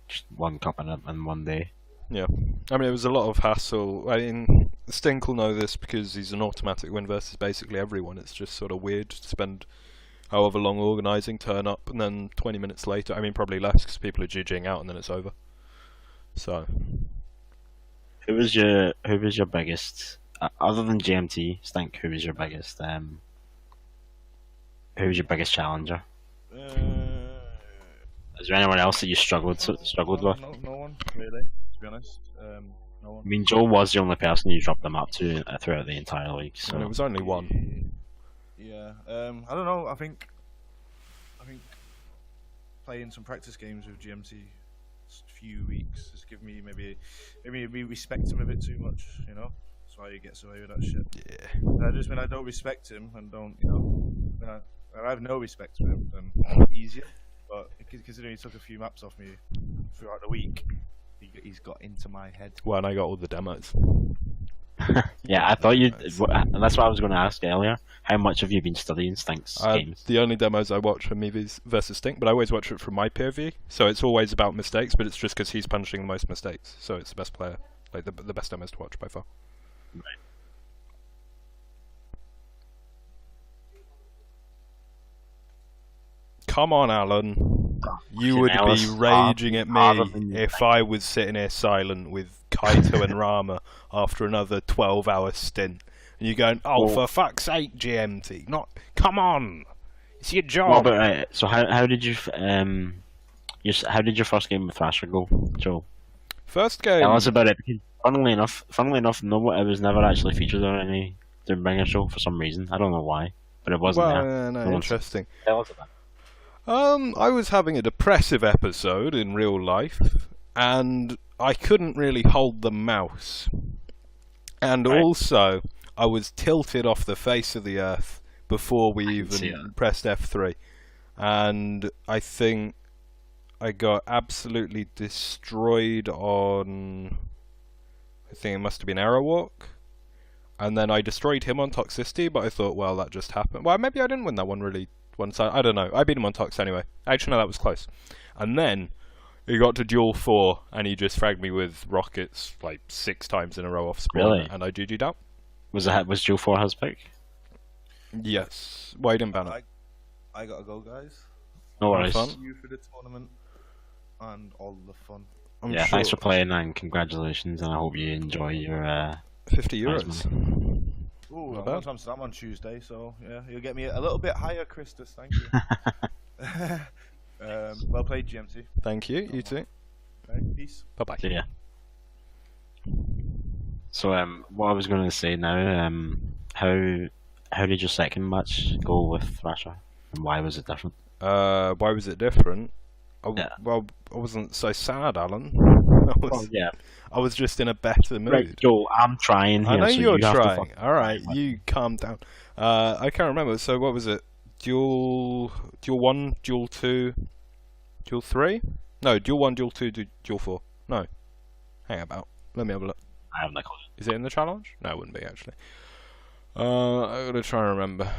just one cup in one day. Yeah. I mean, it was a lot of hassle. I mean, Stink will know this because he's an automatic win versus basically everyone. It's just sort of weird to spend however long organising, turn up, and then 20 minutes later, I mean, probably less because people are GGing out and then it's over. So. Who was your biggest, other than GMT, Stink? Who was your biggest challenger? Is there anyone else that you struggled with? No one really, to be honest. No I one. mean, Joe was the only person you dropped them up to throughout the entire league. So And it was only one. Yeah. I don't know. I think playing some practice games with GMT few weeks has given me maybe we respect him a bit too much, you know. That's why he gets away with that shit. Yeah. I just mean I don't respect him and don't, you know, I have no respect for him. Then it's easier. But considering he took a few maps off me throughout the week, he's got into my head. Well, and I got all the demos. Yeah, I thought you. That's what I was going to ask earlier. How much have you been studying Stink's games? The only demos I watch are me versus Stink, but I always watch it from my POV. So it's always about mistakes, but it's just because he's punishing the most mistakes. So it's the best player, like the best demos to watch by far. Right. Come on, Alan. You would be raging at me if I was sitting here silent with Kaito and Rama after another 12-hour stint. And you're going, oh, for fuck's sake, GMT. Not, come on. It's your job. Well, but right, so how did you how did your first game with Thrasher go, Joe? First game. Tell us about it. Funnily enough, no, it was never actually featured on any Doombringer show for some reason. I don't know why, but it wasn't there. No, interesting. Tell us about it. I was having a depressive episode in real life, and I couldn't really hold the mouse. And also, I was tilted off the face of the earth before we even pressed F3. And I think I got absolutely destroyed on... I think it must have been Arrow Walk. And then I destroyed him on Toxicity, but I thought, well, that just happened. Well, maybe I didn't win that one really. I don't know. I beat him on Tox anyway. Actually, no, that was close. And then he got to Duel 4, and he just fragged me with rockets like 6 times in a row off spawn. Really? And I GG'd out. Was Duel 4 his pick? Yes. Why didn't ban it? I gotta go, guys. No worries. Fun. See you for the tournament and all the fun. Yeah, thanks for playing and congratulations, and I hope you enjoy your 50 euros. Ooh, I'm going to Amsterdam on Tuesday, so yeah, you'll get me a little bit higher, Christus. Thank you. Well played, GMT. Thank you. You too. Okay, peace. Bye bye. See ya. So what I was going to say now, how did your second match go with Thrasher, and why was it different? Why was it different? Well, I wasn't so sad, Alan. I was just in a better mood. Right, Joe, I'm trying here. I know so you're you have to trying. Alright, you calm down. I can't remember. So what was it? Duel 1, Duel 2, Duel 3? No, Duel 1, Duel 2, Duel 4. No. Hang about. Let me have a look. I have no clue. Is it in the challenge? No, it wouldn't be actually. I gotta try and remember.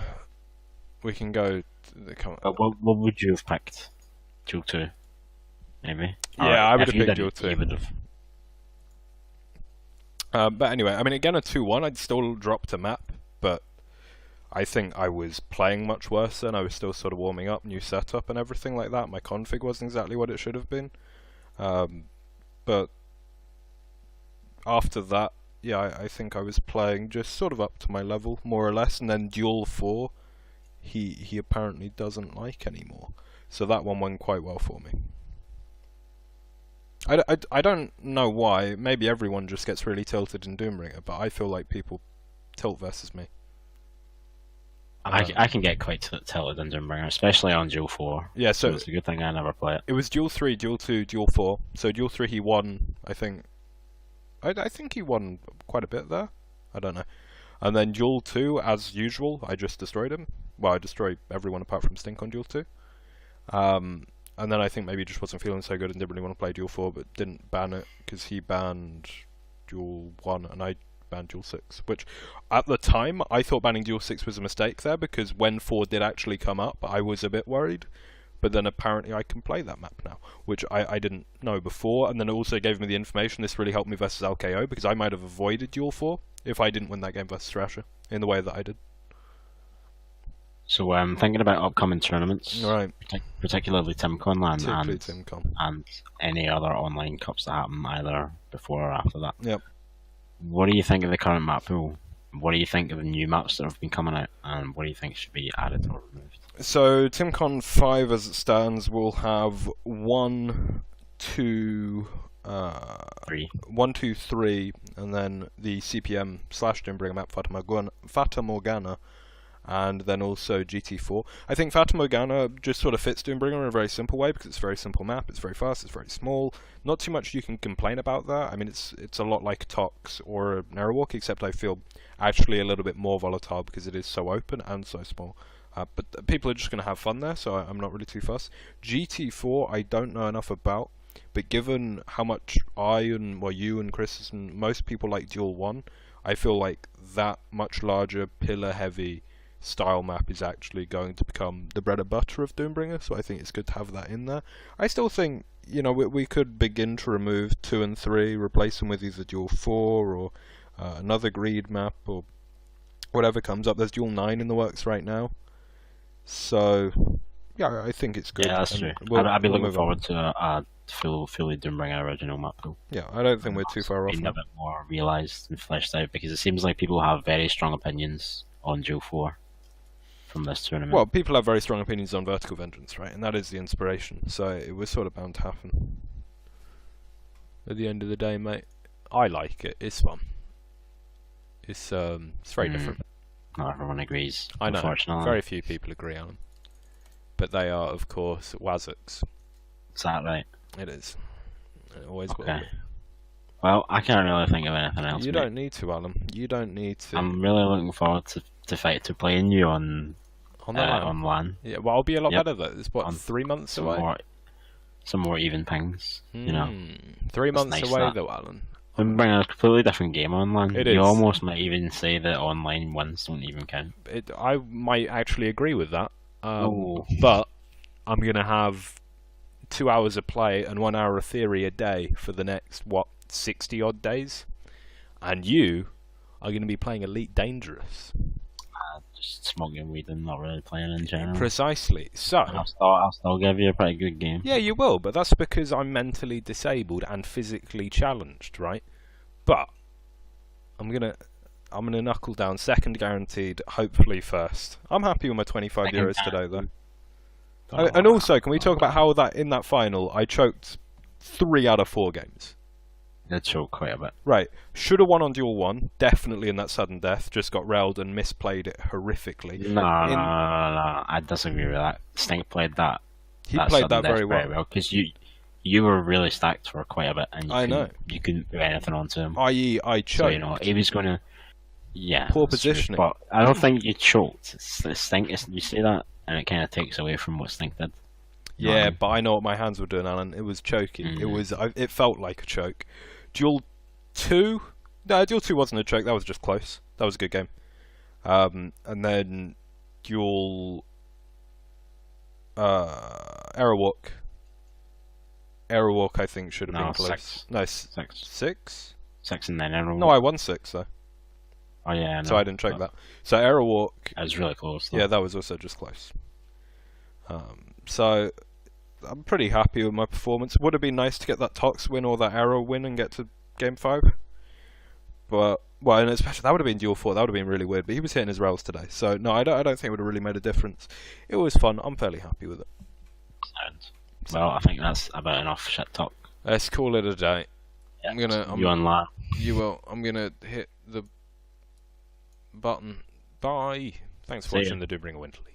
We can go to the what would you have picked? Duel 2? Maybe? Yeah, I would have picked Duel 2. You would have. But anyway, I mean, again, a 2-1, I'd still dropped a map, but I think I was playing much worse then. I was still sort of warming up, new setup and everything like that. My config wasn't exactly what it should have been. But after that, yeah, I think I was playing just sort of up to my level, more or less. And then Duel 4, he apparently doesn't like anymore. So that one went quite well for me. I don't know why. Maybe everyone just gets really tilted in Doombringer, but I feel like people tilt versus me. I can get quite tilted in Doombringer, especially on Duel 4. Yeah, so it's a good thing I never play it. It was Duel 3, Duel 2, Duel 4. So Duel 3 he won, I think. I think he won quite a bit there. I don't know. And then Duel 2, as usual, I just destroyed him. Well, I destroyed everyone apart from Stink on Duel 2. And then I think maybe he just wasn't feeling so good and didn't really want to play Duel 4, but didn't ban it because he banned Duel 1 and I banned Duel 6. Which, at the time, I thought banning Duel 6 was a mistake there because when 4 did actually come up, I was a bit worried. But then apparently I can play that map now, which I didn't know before. And then it also gave me the information. This really helped me versus LKO because I might have avoided Duel 4 if I didn't win that game versus Thrasher in the way that I did. So I'm thinking about upcoming tournaments, Right. particularly TimCon and any other online cups that happen either before or after that. Yep. What do you think of the current map pool? What do you think of the new maps that have been coming out, and what do you think should be added or removed? So TimCon 5, as it stands, will have 1, 2, 3, and then the CPM / Doombringer map Fata Morgana, and then also GT4. I think Fata Morgana just sort of fits Doombringer in a very simple way because it's a very simple map, it's very fast, it's very small. Not too much you can complain about that. I mean, it's a lot like Tox or Narrowwalk, except I feel actually a little bit more volatile because it is so open and so small. But people are just going to have fun there, so I'm not really too fussed. GT4 I don't know enough about, but given how much you and Chris and most people like Duel 1, I feel like that much larger pillar-heavy style map is actually going to become the bread and butter of Doombringer, so I think it's good to have that in there. I still think, you know, we could begin to remove 2 and 3, replace them with either Duel 4 or another Greed map or whatever comes up. There's Duel 9 in the works right now. So, yeah, I think it's good. Yeah, that's true. I'd be looking forward to a fully Doombringer original map though. Yeah, I don't think we're too far off. Being a bit more realised and fleshed out, because it seems like people have very strong opinions on Duel 4 from this tournament. Well, people have very strong opinions on Vertical Vengeance, right? And that is the inspiration, so it was sort of bound to happen. At the end of the day, mate, I like it. It's fun. It's very different. Not everyone agrees. I know. Unfortunately. Very few people agree on them. But they are, of course, Wazzocks. Is that right? It is. It always will Okay. be. Well, I can't really think of anything else. You mate. don't need to, Alan. You don't need to. I'm really looking forward to playing you on on LAN. Yeah, well, I'll be a lot Yep. better though. It's what, On 3 months Some away? more even pings. You know. 3 That's months nice, away that. though, Alan. I'm bringing a completely different game online. It You is. almost might even say that online wins don't even count. I might actually agree with that. Oh. But I'm going to have 2 hours of play and 1 hour of theory a day for the next, 60 odd days? And you are going to be playing Elite Dangerous. Just smoking weed and not really playing in general. Precisely. So, I'll still give you a pretty good game. yeah, you will, but that's because I'm mentally disabled and physically challenged, right? But I'm gonna knuckle down, second guaranteed, hopefully first. I'm happy with my 25 Second euros today, though. guaranteed. And also, can we talk about how that in that final I choked 3 out of 4 games? Did choke quite a bit. Right, should have won on Duel 1, definitely in that sudden death, just got railed and misplayed it horrifically. No, I disagree with that. Stink played that. He played that sudden very death well. Because you were really stacked for quite a bit, and you couldn't do anything onto him. I.e., I choked. So, you know, he was going to... Yeah. Poor that's true, positioning. But I don't think you choked. It's Stink, you say that, and it kind of takes away from what Stink did. Yeah, but I know what my hands were doing, Alan. It was choking. It felt like a choke. Duel 2? No, Duel 2 wasn't a choke. That was just close. That was a good game. And then Duel... Aerowalk. Aerowalk, I think, should have been close. 6. No, 6. 6? 6 and then Aerowalk. No, I won 6, though. Oh, yeah, So I didn't choke that. So Aerowalk... It was really close, though. Yeah, that was also just close. So I'm pretty happy with my performance. Would have been nice to get that Tox win or that Arrow win and get to Game 5. But, well, and especially, that would have been Duel 4. That would have been really weird. But he was hitting his rails today. So, no, I don't think it would have really made a difference. It was fun. I'm fairly happy with it. Well, I think that's about enough shit talk. Let's call it a day. Yeah, You on LAN. You will. I'm going to hit the button. Bye. Thanks for See ya. watching the Doombringer Winter League.